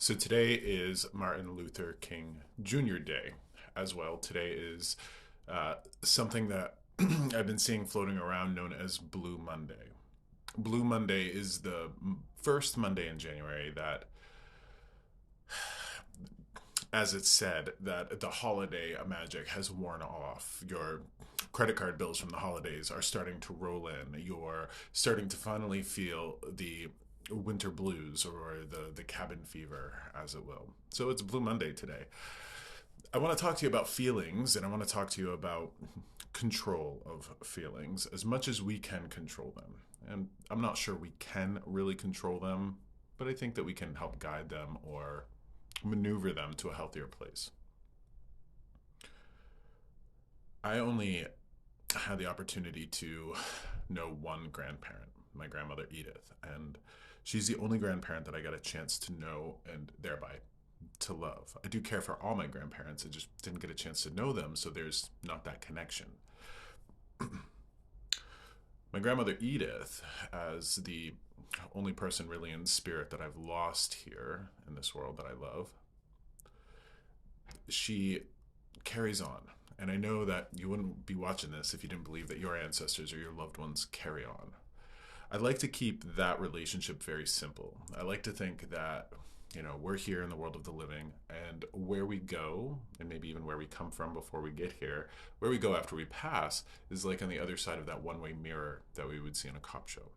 So today is Martin Luther King Jr. Day as well. Today is something that I've been seeing floating around known as Blue Monday. Blue Monday is the first Monday in January that, as it's said, that the holiday magic has worn off. Your credit card bills from the holidays are starting to roll in. You're starting to finally feel the winter blues or the cabin fever, as it will. So it's Blue Monday today. I want to talk to you about feelings, and I want to talk to you about control of feelings as much as we can control them. And I'm not sure we can really control them, but I think that we can help guide them or maneuver them to a healthier place. I only had the opportunity to know one grandparent, my grandmother Edith, and she's the only grandparent that I got a chance to know and thereby to love. I do care for all my grandparents, I just didn't get a chance to know them, so there's not that connection. My grandmother Edith, as the only person really in spirit that I've lost here in this world that I love, she carries on. And I know that you wouldn't be watching this if you didn't believe that your ancestors or your loved ones carry on. I like to keep that relationship very simple. I like to think that, we're here in the world of the living, and where we go, and maybe even where we come from before we get here, where we go after we pass, is like on the other side of that one-way mirror that we would see in a cop show.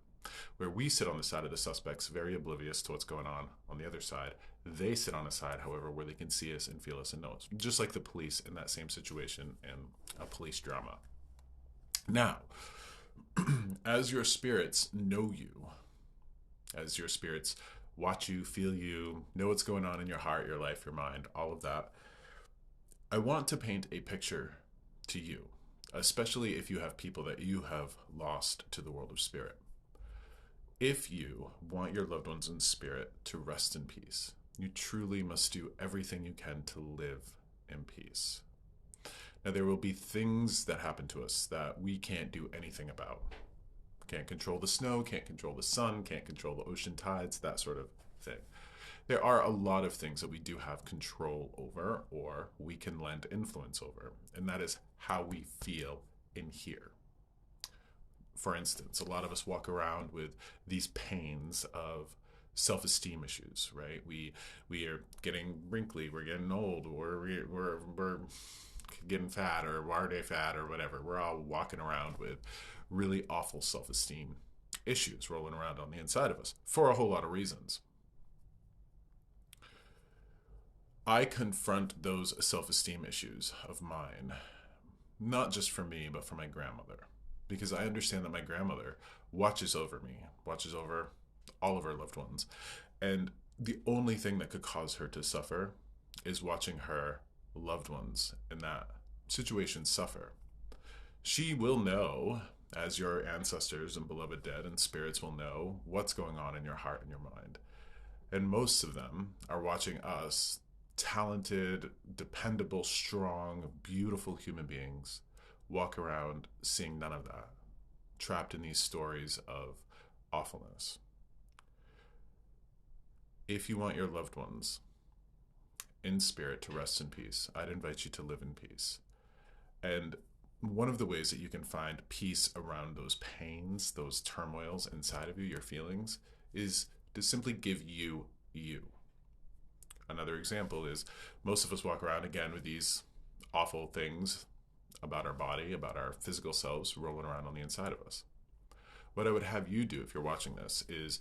Where we sit on the side of the suspects, very oblivious to what's going on the other side. They sit on a side, however, where they can see us and feel us and know us. Just like the police in that same situation in a police drama. Now, as your spirits know you, as your spirits watch you, feel you, know what's going on in your heart, your life, your mind, all of that, I want to paint a picture to you, especially if you have people that you have lost to the world of spirit. If you want your loved ones in spirit to rest in peace, you truly must do everything you can to live in peace. Now, there will be things that happen to us that we can't do anything about. Can't control the snow, can't control the sun, can't control the ocean tides, that sort of thing. There are a lot of things that we do have control over or we can lend influence over, and that is how we feel in here. For instance, a lot of us walk around with these pains of self-esteem issues, right? We are getting wrinkly, we're getting old, or we're getting fat, or are they fat, or whatever. We're all walking around with really awful self-esteem issues rolling around on the inside of us for a whole lot of reasons. I confront those self-esteem issues of mine, not just for me, but for my grandmother. Because I understand that my grandmother watches over me, watches over all of her loved ones. And the only thing that could cause her to suffer is watching her loved ones in that situation suffer. She will know, as your ancestors and beloved dead and spirits will know, what's going on in your heart and your mind. And most of them are watching us, talented, dependable, strong, beautiful human beings, walk around seeing none of that, trapped in these stories of awfulness. If you want your loved ones in spirit to rest in peace, I'd invite you to live in peace. And one of the ways that you can find peace around those pains, those turmoils inside of you, your feelings, is to simply give you you. Another example is most of us walk around again with these awful things about our body, about our physical selves rolling around on the inside of us. What I would have you do if you're watching this is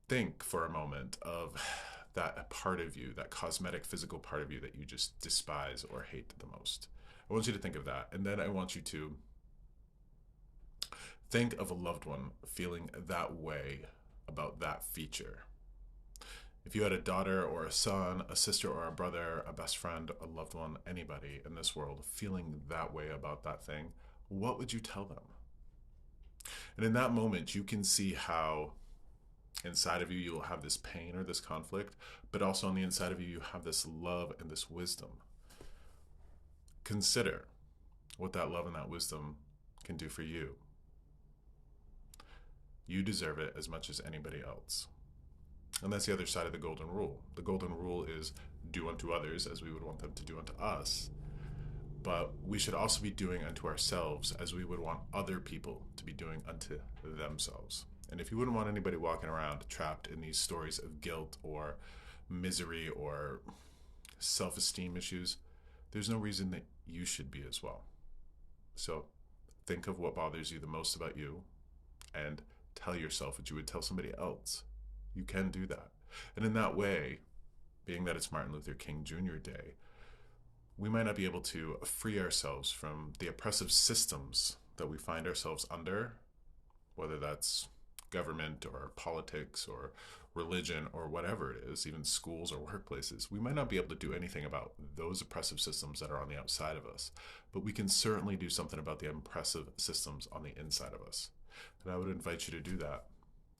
think for a moment of that part of you, that cosmetic physical part of you that you just despise or hate the most. I want you to think of that. And then I want you to think of a loved one feeling that way about that feature. If you had a daughter or a son, a sister or a brother, a best friend, a loved one, anybody in this world feeling that way about that thing, what would you tell them? And in that moment, you can see how inside of you, you'll have this pain or this conflict, but also on the inside of you, you have this love and this wisdom. Consider what that love and that wisdom can do for you. You deserve it as much as anybody else. And that's the other side of the golden rule. The golden rule is do unto others as we would want them to do unto us. But we should also be doing unto ourselves as we would want other people to be doing unto themselves. And if you wouldn't want anybody walking around trapped in these stories of guilt or misery or self esteem issues, there's no reason that you should be as well. So think of what bothers you the most about you and tell yourself what you would tell somebody else. You can do that. And in that way, being that it's Martin Luther King Jr. Day, we might not be able to free ourselves from the oppressive systems that we find ourselves under, whether that's government or politics or religion or whatever it is, even schools or workplaces. We might not be able to do anything about those oppressive systems that are on the outside of us, but we can certainly do something about the oppressive systems on the inside of us. And I would invite you to do that,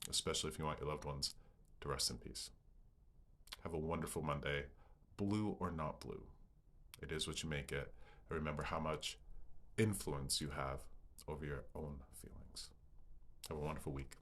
especially if you want your loved ones to rest in peace. Have a wonderful Monday, blue or not blue. It is what you make it. And remember how much influence you have over your own feelings. Have a wonderful week.